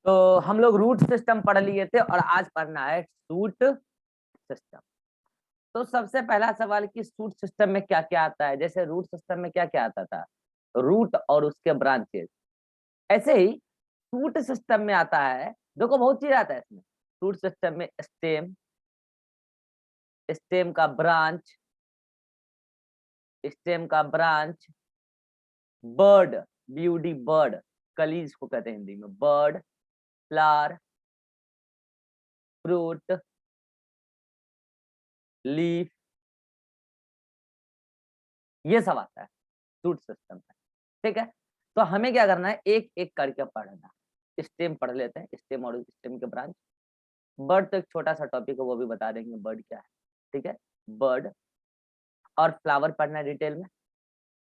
तो हम लोग रूट सिस्टम पढ़ लिए थे और आज पढ़ना है सूट सिस्टम। तो सबसे पहला सवाल कि सूट सिस्टम में क्या क्या आता है। जैसे रूट सिस्टम में क्या क्या आता था, रूट और उसके ब्रांचेस। ऐसे ही सूट सिस्टम में आता है, देखो बहुत चीज आता है इसमें। सूट सिस्टम में स्टेम, स्टेम का ब्रांच, स्टेम का ब्रांच, बर्ड, ब्यूटी बर्ड, कली इसको कहते हैं हिंदी में, बर्ड, फ्लावर, फ्रूट, लीफ, ये सब आता है सूट सिस्टम में। ठीक है, तो हमें क्या करना है, एक एक करके पढ़ना। स्टेम पढ़ लेते हैं, स्टेम और स्टेम के ब्रांच। बर्ड तो एक छोटा सा टॉपिक है, वो भी बता देंगे बर्ड क्या है। ठीक है, बर्ड और फ्लावर पढ़ना है डिटेल में।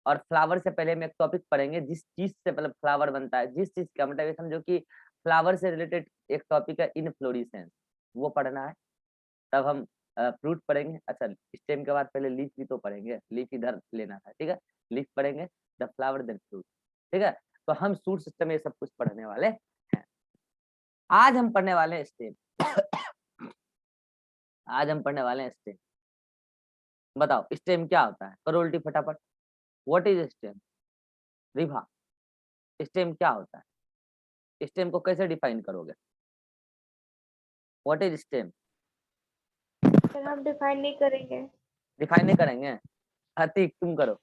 और फ्लावर से पहले हम एक टॉपिक पढ़ेंगे, जिस चीज से मतलब फ्लावर बनता है, जिस चीज का मतलब ये समझो कि फ्लावर से रिलेटेड एक टॉपिक है इनफ्लोरेसेंस, वो पढ़ना है। तब हम फ्रूट पढ़ेंगे। अच्छा, स्टेम के बाद पहले लीफ भी तो पढ़ेंगे, लीफ इधर लेना था। ठीक है, लीफ पढ़ेंगे, द फ्लावर देन फ्रूट। ठीक है, तो हम सूट सिस्टम में ये सब कुछ पढ़ने वाले हैं। आज हम पढ़ने वाले हैं स्टेम। आज हम पढ़ने वाले हैं स्टेम। बताओ स्टेम क्या होता है, करो उल्टी फटाफट। What is stem? Ribha, stem क्या होता है? स्टेम को कैसे डिफाइन करोगे? What is stem? सर हम डिफाइन नहीं करेंगे। डिफाइन नहीं करेंगे? अतीक तुम करो।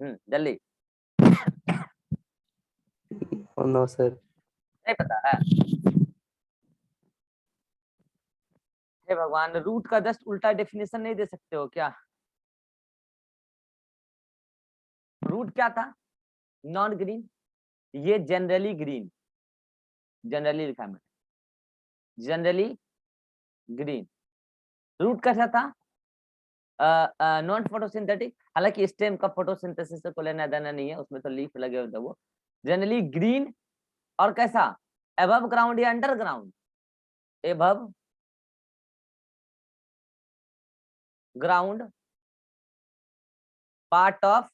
जल्दी। No sir. नहीं पता है? हे भगवान, रूट का जस्ट उल्टा डेफिनेशन नहीं दे सकते हो क्या? रूट क्या था? Non green. ये जनरली ग्रीन, जनरली लिखा है, जनरली ग्रीन। रूट कैसा था? Non photosynthetic. हालांकि स्टेम का फोटोसिंथेसिस से कोई लेना देना नहीं है, उसमें तो लीफ लगे होते वो। Generally green. और कैसा? एबव ग्राउंड या under ground? Above ground, part of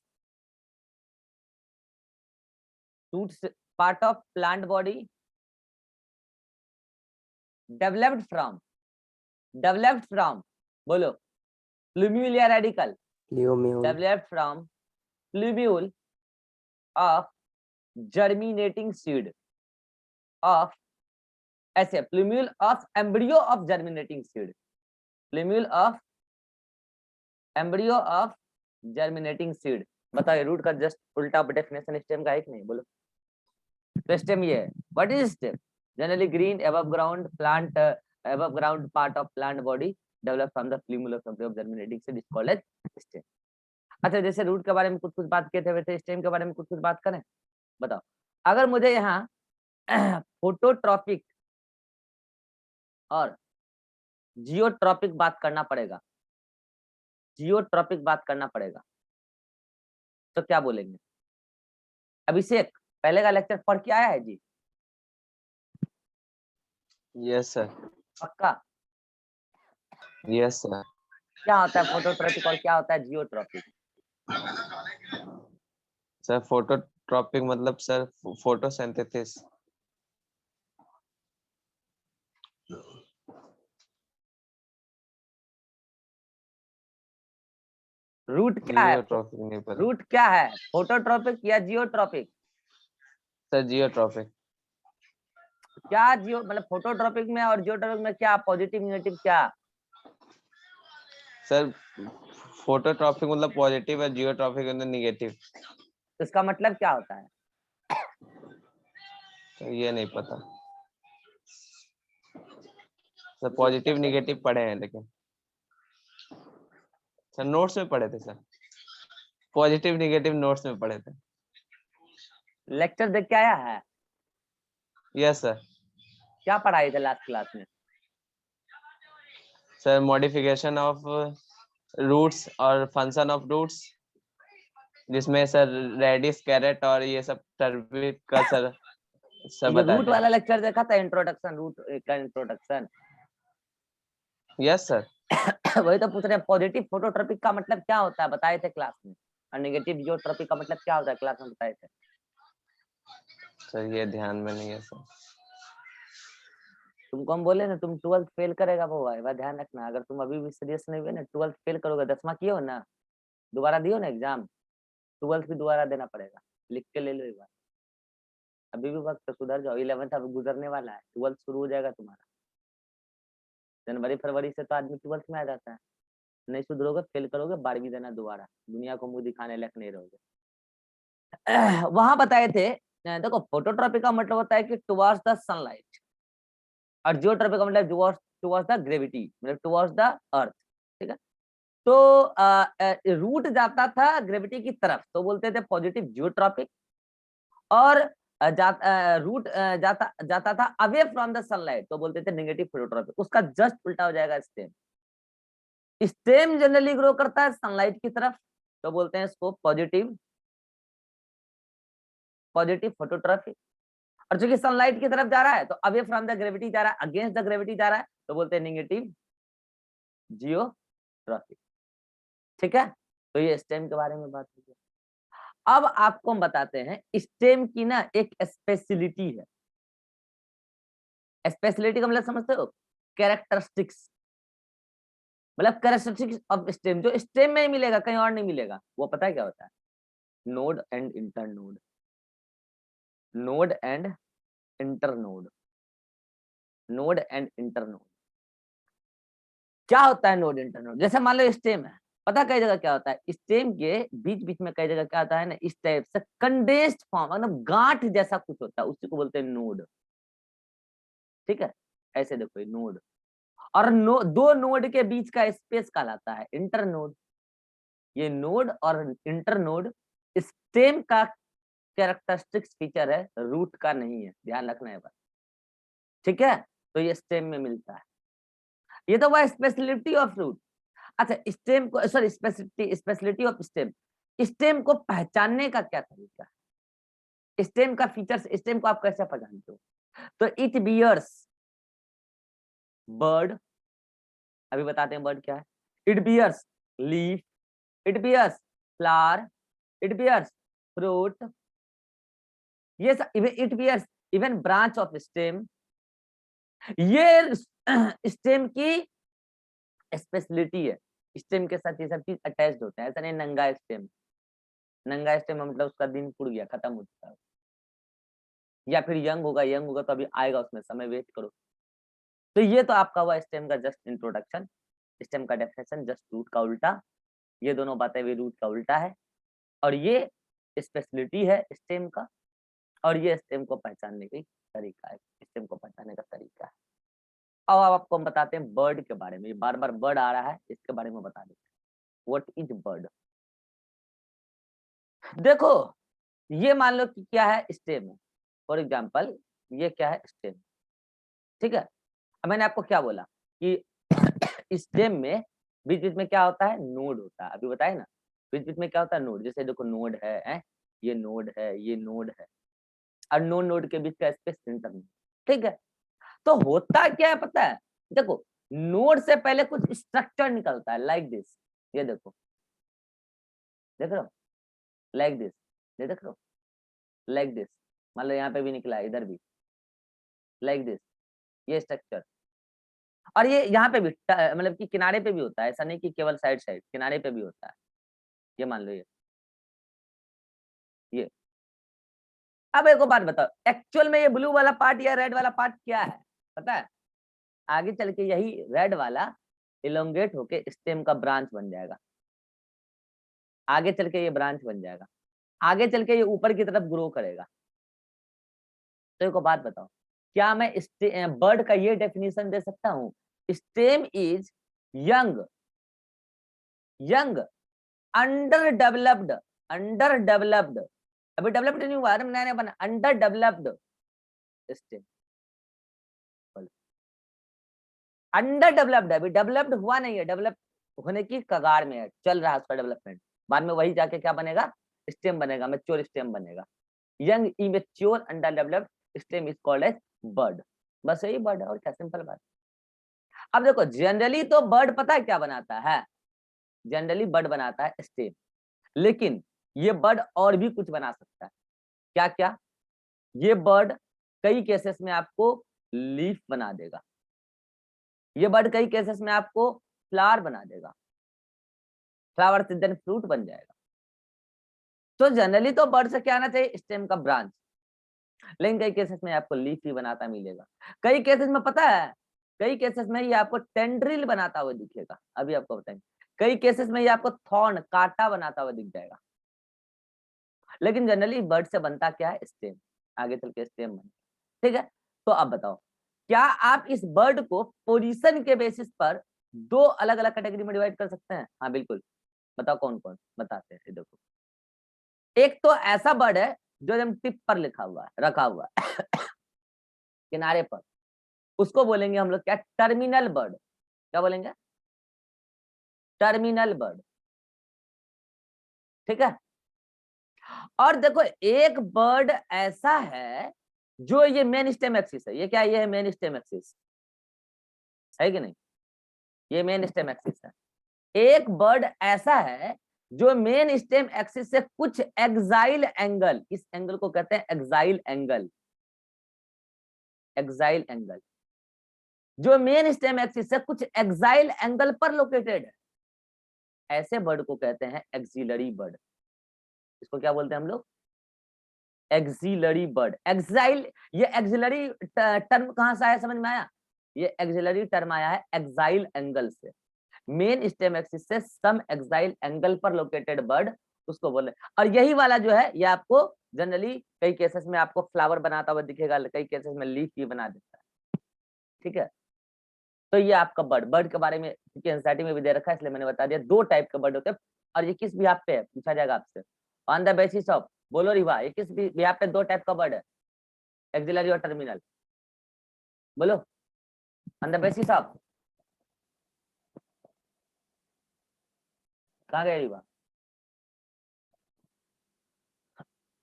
shoot, part of plant body, developed from, बोलो, प्लूम्यूल या रेडिकल? लियोम्यूल। Developed from plumule of germinating seed of, ऐसे plumule of embryo of germinating seed, plumule of embryo of germinating seed. बताइए root का just उल्टा definition stem का है कि नहीं, बोलो। तो स्टेम ये है, what is stem? Generally green, above ground plant, above ground part of plant body developed from the plumule of germinating seed is called as stem। अच्छा, जैसे रूट के बारे में कुछ कुछ बात किए थे, वैसे स्टेम के बारे में कुछ कुछ बात करें। बताओ, अगर मुझे यहाँ फोटोट्रॉपिक और जियोट्रॉपिक बात करना पड़ेगा, जियोट्रॉपिक बात करना पड़ेगा, तो क्या बोलेंगे? अभिषेक पहले का लेक्चर पढ़ के आया है जी? Yes sir. पक्का? Yes sir. क्या होता है फोटोट्रॉपिक और क्या होता है जियोट्रॉपिक? सर फोटोट्रॉपिक मतलब सर फोटोसिंथेसिस। रूट क्या है? जियोट्रॉपिक नहीं पता रूट क्या है, फोटोट्रॉपिक या जियोट्रॉपिक? सर। जियोट्रॉपिक। क्या जियो मतलब फोटोट्रॉपिक में और जियोट्रॉपिक में क्या पॉजिटिव नेगेटिव क्या? सर फोटोट्रॉपिक मतलब पॉजिटिव है, जियोट्रॉपिक मतलब निगेटिव। इसका मतलब क्या होता है? तो ये नहीं पता सर। पॉजिटिव निगेटिव पढ़े हैं लेकिन सर नोट्स में पढ़े थे सर। पॉजिटिव निगेटिव नोट्स में पढ़े थे। लेक्चर देख के आया है? Yes sir. क्या पढ़ाई थे लास्ट क्लास में? सर मॉडिफिकेशन ऑफ रूट्स और फंक्शन ऑफ रूट्स, जिसमें सर रेडिस, कैरेट और ये सब टर्बिक का सर सब ये बताते रूट हैं। वाला लेक्चर देखा था, इंट्रोडक्शन, रूट का इंट्रोडक्शन। Yes sir. वही तो पूछ रहे हैं, पॉजिटिव फोटोट्रॉपिक का मतलब क्या होता है बताए थे क्लास में, और नेगेटिव जियोट्रॉपिक का मतलब क्या होता है क्लास में बताए थे। सर ये ध्यान में नहीं है सर। तुमको हम बोले ना तुम 12th फेल करेगा वो भाई, ध्यान रखना। अगर तुम अभी भी सीरियस नहीं हुए ना, 12th फेल करोगे, 10वां किए हो ना, दोबारा दियो ना एग्जाम, 12th भी दोबारा देना पड़ेगा, लिख के ले लो एक बार। अभी भी वक्त है, सुधर जाओ। 11th अब गुजरने वाला है, 12th शुरू हो जाएगा तुम्हारा। जनवरी फरवरी से तो आदमी 12th में आ जाता है। नहीं सुधरोगे, फेल करोगे, 12वीं देना दोबारा, दुनिया को मुंह दिखाने लायक नहीं रहोगे। वहां बताए थे, देखो फोटोट्रॉपी का मतलब होता है कि टुवर्ड्स द सनलाइट, और जियोट्रॉपी का मतलब टुवर्ड्स द ग्रेविटी, मतलब टुवर्ड्स द अर्थ। ठीक है, तो रूट जाता था ग्रेविटी की तरफ तो बोलते थे पॉजिटिव जियोट्रॉपिक, और रूट जाता था अवे फ्रॉम द सनलाइट तो बोलते थे नेगेटिव फोटोट्रॉपिक। उसका जस्ट उल्टा हो जाएगा स्टेम। स्टेम जनरली ग्रो करता है सनलाइट की तरफ तो बोलते हैं इसको पॉजिटिव फोटोट्रॉपिक, और चूंकि सनलाइट की तरफ जा रहा है तो अवे फ्रॉम द ग्रेविटी जा रहा है, अगेंस्ट द ग्रेविटी जा रहा है तो बोलते हैं नेगेटिव जियोट्रॉपिक। ठीक है, तो ये स्टेम के बारे में बात हुई। अब आपको हम बताते हैं स्टेम की ना एक स्पेशलिटी है। स्पेशलिटी का मतलब समझते हो? कैरेक्टरिस्टिक्स, मतलब कैरेक्टरिस्टिक्स ऑफ स्टेम, जो स्टेम में ही मिलेगा, कहीं और नहीं मिलेगा। वो पता है क्या होता है? Node and internode, node and internode, node and internode. क्या होता है नोड इंटरनोड? जैसे मान लो स्टेम है, पता कई जगह क्या होता है, स्टेम के बीच बीच में कई जगह क्या होता है ना, इस टाइप से कंडेंस्ड फॉर्म, मतलब गांठ जैसा कुछ होता है, उसी को बोलते हैं नोड। ठीक है, ऐसे देखो ये नोड, और दो नोड के बीच का स्पेस कहलाता है इंटरनोड। ये नोड और इंटरनोड स्टेम का कैरेक्टरिस्टिक्स फीचर है, रूट का नहीं है, ध्यान रखना है बात। ठीक है, तो ये स्टेम में मिलता है। ये तो वह स्पेशलिटी ऑफ रूट। अच्छा, स्टेम को, sorry, speciality of stem, stem को पहचानने का क्या तरीका है? स्टेम का फीचर्स, स्टेम को आप कैसे पहचानते हो? तो इट बियर्स बर्ड, अभी बताते हैं बर्ड क्या है। It bears leaf, it bears flower, it bears fruit, ये it bears even branch of stem. ये स्टेम की स्पेशलिटी है। स्टेम के साथ ये सब चीज अटैच्ड होते हैं, ऐसा नहीं नंगा स्टेम। नंगा स्टेम मतलब उसका दिन पुड़ गया, खत्म हो चुका है, या फिर यंग होगा तो अभी आएगा, उसमें समय वेट करो। तो ये तो आपका हुआ स्टेम का जस्ट इंट्रोडक्शन, स्टेम का डेफिनेशन, जस्ट रूट का उल्टा। ये दोनों बातें भी रूट का उल्टा है, और ये स्पेशलिटी है स्टेम का, और ये स्टेम को पहचानने का तरीका है, स्टेम को पहचानने का तरीका है। अब आपको हम बताते हैं बर्ड के बारे में। बार बार बर्ड आ रहा है, इसके बारे में बता देते हैं। What is bird? देखो, ये मान लो कि क्या है, स्टेम है। फॉर एग्जाम्पल ये क्या है, स्टेम। ठीक है, अब मैंने आपको क्या बोला कि स्टेम में बीच बीच में क्या होता है, नोड होता है। अभी बताए ना, बीच बीच में क्या होता है, नोड। जैसे देखो नोड है, ये नोड है, ये नोड है, और नोड के बीच का स्पेस इंटरनोड। ठीक है, तो होता क्या है पता है? देखो, नोड से पहले कुछ स्ट्रक्चर निकलता है, लाइक दिस। ये देखो, देख रहे हो, लाइक दिस, ये देख रहे हो, लाइक दिस। मान लो यहाँ पे भी निकला है, इधर भी लाइक दिस, ये स्ट्रक्चर। और ये यहाँ पे भी मतलब कि किनारे पे भी होता है, ऐसा नहीं कि केवल साइड साइड, किनारे पे भी होता है। ये मान लो ये। अब एक और बात बताओ, एक्चुअल में ये ब्लू वाला पार्ट या रेड वाला पार्ट क्या है पता है? आगे चल के यही रेड वाला इलोंगेट होके स्टेम का ब्रांच बन जाएगा। आगे चल के ये ब्रांच बन जाएगा, आगे चल के ये ऊपर की तरफ ग्रो करेगा। तो एक बात बताओ, क्या मैं बर्ड का ये डेफिनेशन दे सकता हूँ, stem is young, young under developed, under developed, अभी डेवलप्ड नहीं हुआ, नया नया बना, under developed stem, under developed, अभी डेवलप्ड हुआ नहीं है, डेवलप होने की कगार में है, चल रहा है उसका डेवलपमेंट। बाद में वही जाके क्या बनेगा, स्टेम बनेगा, मैच्योर स्टेम बनेगा। Young immature under developed stem is called as bud. बस यही बर्ड है, और क्या, सिंपल बात। अब देखो, जनरली तो बर्ड पता है क्या बनाता है, जनरली बर्ड बनाता है स्टेम, लेकिन ये बर्ड और भी कुछ बना सकता है। क्या क्या? ये बर्ड कई केसेस में आपको लीफ बना देगा, ये बर्ड कई केसेस में आपको फ्लावर बना देगा, फ्लावर से देन फ्रूट बन जाएगा। तो जनरली तो बर्ड से क्या आना चाहिए, स्टेम का ब्रांच, लेकिन कई केसेस में आपको लीफ ही बनाता मिलेगा। कई केसेस में पता है, कई केसेस में ये आपको टेंड्रिल बनाता हुआ दिखेगा, अभी आपको बताएंगे। कई केसेस में ये आपको थॉर्न, कांटा बनाता हुआ दिख जाएगा, लेकिन जनरली बर्ड से बनता क्या है, स्टेम, आगे चल के स्टेम बने। ठीक है, तो अब बताओ, क्या आप इस बर्ड को पोजीशन के बेसिस पर दो अलग अलग कैटेगरी में डिवाइड कर सकते हैं? हाँ बिल्कुल, बताओ कौन कौन, बताते हैं। देखो, एक तो ऐसा बर्ड है जो एकदम टिप पर लिखा हुआ है, रखा हुआ है किनारे पर, उसको बोलेंगे हम लोग क्या, टर्मिनल बर्ड। क्या बोलेंगे, टर्मिनल बर्ड। ठीक है, और देखो एक बर्ड ऐसा है जो ये मेन स्टेम एक्सिस है, ये क्या, ये है मेन स्टेम एक्सिस, है कि नहीं, ये मेन स्टेम एक्सिस है। एक बर्ड ऐसा है जो मेन स्टेम एक्सिस से कुछ एक्साइल एंगल, इस एंगल को कहते हैं एक्साइल एंगल, एक्साइल एंगल, जो मेन स्टेम एक्सिस से कुछ एक्साइल एंगल पर लोकेटेड है, ऐसे बर्ड को कहते हैं एक्सिलरी बर्ड। इसको क्या बोलते हैं हम लोग, एक्सिलरी बर्ड। एक्साइल, ये एक्सिलरी टर्म कहां से आया, समझ में आया, ये एक्सिलरी टर्म आया है एक्साइल एंगल से, मेन स्टेम एक्सिस से सम एक्साइल एंगल पर लोकेटेड बर्ड उसको बोले। और यही वाला जो है ये आपको जनरली कई केसेस में आपको फ्लावर बनाता हुआ दिखेगा, कई केसेस में लीफ भी बना देता है। ठीक है, तो ये आपका बर्ड, बर्ड के बारे में क्योंकि एनसीईआरटी में भी दे रखा है इसलिए मैंने बता दिया, दो टाइप के बर्ड होते हैं, और ये किस बिहाफ पे है पूछा जाएगा आपसे, ऑन द बेसिस ऑफ, बोलो रिवा, ये किस बिहाफ पे दो टाइप का बर्ड है, एक्सिलरी और टर्मिनल, बोलो, ऑन द बेसिस ऑफ, कहाँ गए रिवा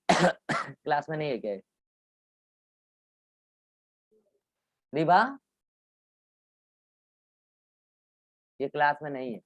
क्लास में नहीं है क्या रिवा, ये क्लास में नहीं है।